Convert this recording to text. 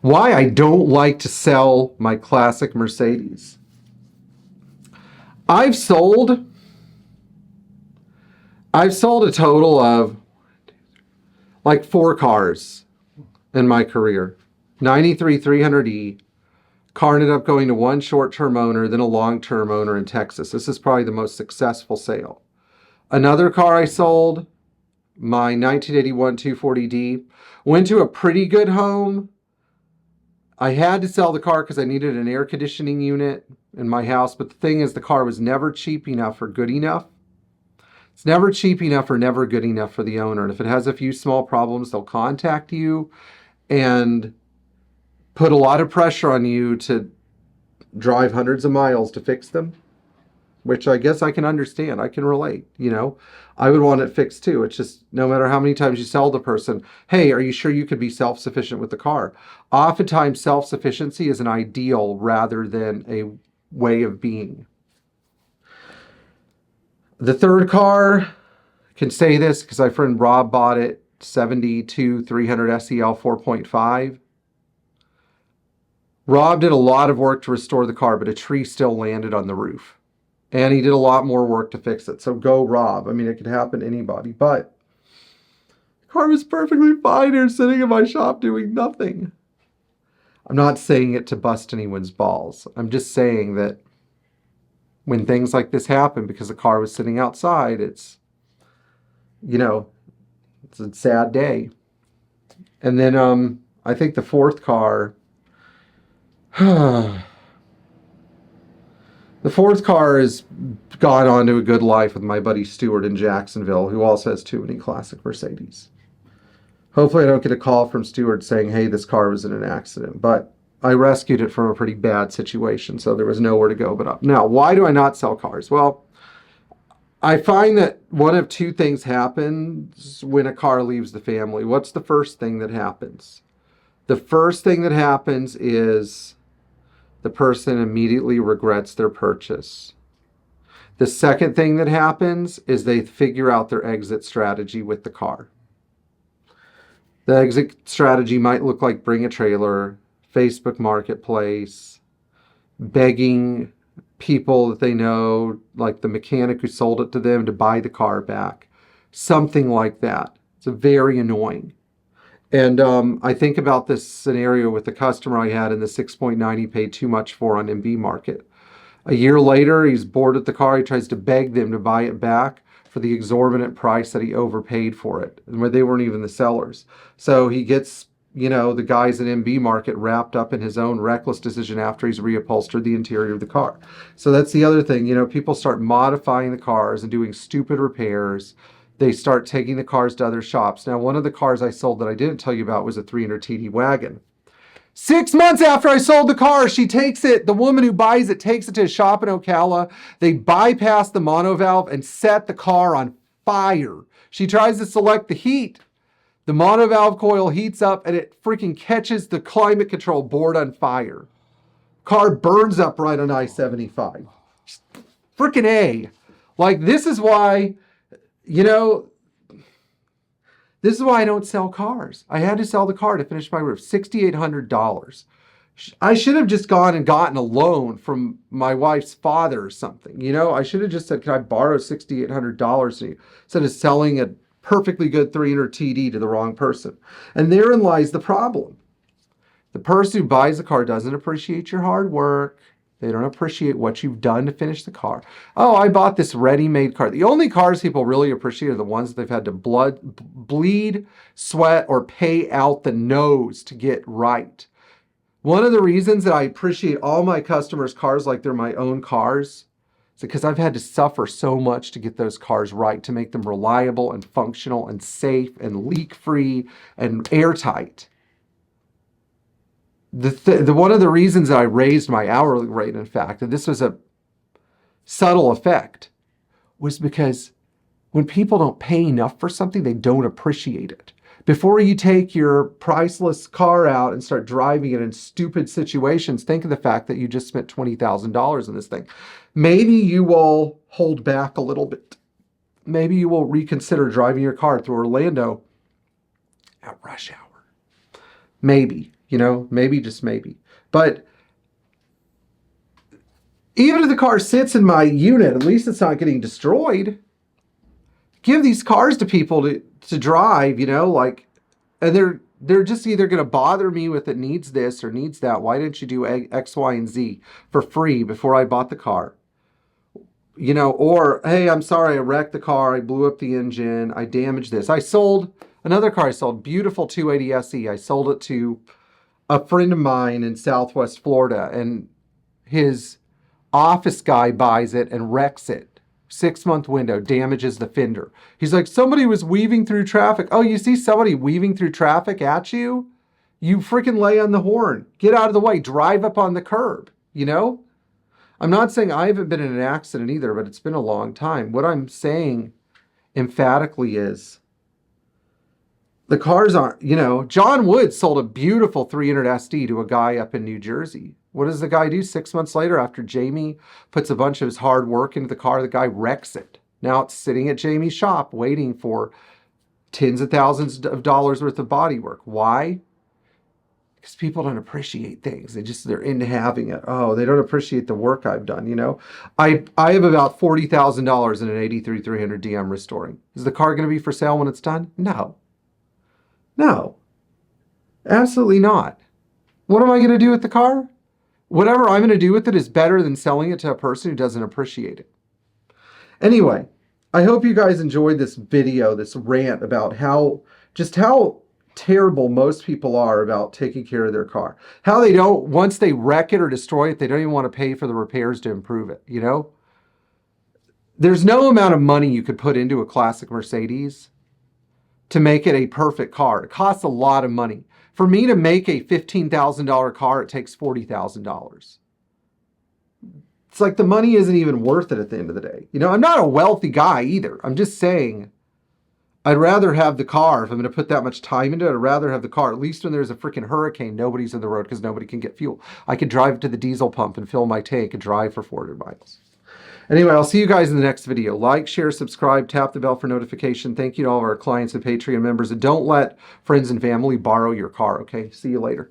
Why I don't like to sell my classic Mercedes. I've sold a total of like 4 cars in my career. 93 300E. Car ended up going to one short-term owner, then a long-term owner in Texas. This is probably the most successful sale. Another car I sold, my 1981 240D, went to a pretty good home. I had to sell the car because I needed an air conditioning unit in my house. But the thing is, the car was never cheap enough or good enough. It's never cheap enough or never good enough for the owner. And if it has a few small problems, they'll contact you and put a lot of pressure on you to drive hundreds of miles to fix them, which I guess I can understand. I can relate, you know. I would want it fixed too. It's just no matter how many times you sell the person, hey, are you sure you could be self-sufficient with the car? Oftentimes, self-sufficiency is an ideal rather than a way of being. The third car, I can say this because my friend Rob bought it, 72 300 SEL 4.5. Rob did a lot of work to restore the car, but a tree still landed on the roof. And he did a lot more work to fix it. So go Rob. I mean, it could happen to anybody. But the car was perfectly fine here sitting in my shop doing nothing. I'm not saying it to bust anyone's balls. I'm just saying that when things like this happen because the car was sitting outside, it's, you know, it's a sad day. And then I think the fourth car... The fourth car has gone on to a good life with my buddy Stuart in Jacksonville, who also has too many classic Mercedes. Hopefully I don't get a call from Stuart saying, hey, this car was in an accident. But I rescued it from a pretty bad situation, so there was nowhere to go but up. Now, why do I not sell cars? Well, I find that one of two things happens when a car leaves the family. What's the first thing that happens? The first thing that happens is the person immediately regrets their purchase. The second thing that happens is they figure out their exit strategy with the car. The exit strategy might look like bring a trailer, Facebook Marketplace, begging people that they know, like the mechanic who sold it to them, to buy the car back. Something like that. It's very annoying. And I think about this scenario with the customer I had in the 6.9 he paid too much for on MB Market. A year later, he's bored with the car. He tries to beg them to buy it back for the exorbitant price that he overpaid for it, and where they weren't even the sellers. So he gets, you know, the guys at MB Market wrapped up in his own reckless decision after he's reupholstered the interior of the car. So that's the other thing. You know, people start modifying the cars and doing stupid repairs. They start taking the cars to other shops. Now, one of the cars I sold that I didn't tell you about was a 300 TD wagon. 6 months after I sold the car, she takes it, the woman who buys it takes it to a shop in Ocala. They bypass the monovalve and set the car on fire. She tries to select the heat. The monovalve coil heats up and it freaking catches the climate control board on fire. Car burns up right on I-75. Freaking A. Like, this is why... You know, this is why I don't sell cars. I had to sell the car to finish my roof, $6,800. I should have just gone and gotten a loan from my wife's father or something. You know, I should have just said, can I borrow $6,800 instead of selling a perfectly good 300 TD to the wrong person? And therein lies the problem. The person who buys the car doesn't appreciate your hard work. They don't appreciate what you've done to finish the car. Oh, I bought this ready-made car. The only cars people really appreciate are the ones they've had to bleed, sweat, or pay out the nose to get right. One of the reasons that I appreciate all my customers' cars like they're my own cars is because I've had to suffer so much to get those cars right, to make them reliable and functional and safe and leak-free and airtight. One of the reasons that I raised my hourly rate, in fact, and this was a subtle effect, was because when people don't pay enough for something, they don't appreciate it. Before you take your priceless car out and start driving it in stupid situations, think of the fact that you just spent $20,000 on this thing. Maybe you will hold back a little bit. Maybe you will reconsider driving your car through Orlando at rush hour. Maybe. You know, maybe, just maybe. But even if the car sits in my unit, at least it's not getting destroyed. Give these cars to people to drive, you know, like, and they're just either going to bother me with it needs this or needs that. Why didn't you do X, Y, and Z for free before I bought the car? You know, or, hey, I'm sorry, I wrecked the car. I blew up the engine. I damaged this. I sold another car. I sold beautiful 280 SE. I sold it to a friend of mine in Southwest Florida, and his office guy buys it and wrecks it. 6-month window, damages the fender. He's like, somebody was weaving through traffic. Oh, you see somebody weaving through traffic at you? You freaking lay on the horn. Get out of the way. Drive up on the curb, you know? I'm not saying I haven't been in an accident either, but it's been a long time. What I'm saying emphatically is the cars aren't, you know, John Wood sold a beautiful 300 SD to a guy up in New Jersey. What does the guy do 6 months later after Jamie puts a bunch of his hard work into the car? The guy wrecks it. Now it's sitting at Jamie's shop waiting for tens of thousands of dollars worth of body work. Why? Because people don't appreciate things. They're into having it. Oh, they don't appreciate the work I've done, you know? I have about $40,000 in an 83 300D I'm restoring. Is the car going to be for sale when it's done? No. No. Absolutely not. What am I going to do with the car? Whatever I'm going to do with it is better than selling it to a person who doesn't appreciate it. Anyway, I hope you guys enjoyed this video, this rant about how terrible most people are about taking care of their car. How they don't, once they wreck it or destroy it, they don't even want to pay for the repairs to improve it, you know? There's no amount of money you could put into a classic Mercedes to make it a perfect car. It costs a lot of money. For me to make a $15,000 car, it takes $40,000. It's like the money isn't even worth it at the end of the day. You know, I'm not a wealthy guy either. I'm just saying I'd rather have the car. If I'm going to put that much time into it, I'd rather have the car. At least when there's a freaking hurricane, nobody's in the road because nobody can get fuel. I could drive to the diesel pump and fill my tank and drive for 400 miles. Anyway, I'll see you guys in the next video. Like, share, subscribe, tap the bell for notification. Thank you to all of our clients and Patreon members. And don't let friends and family borrow your car, okay? See you later.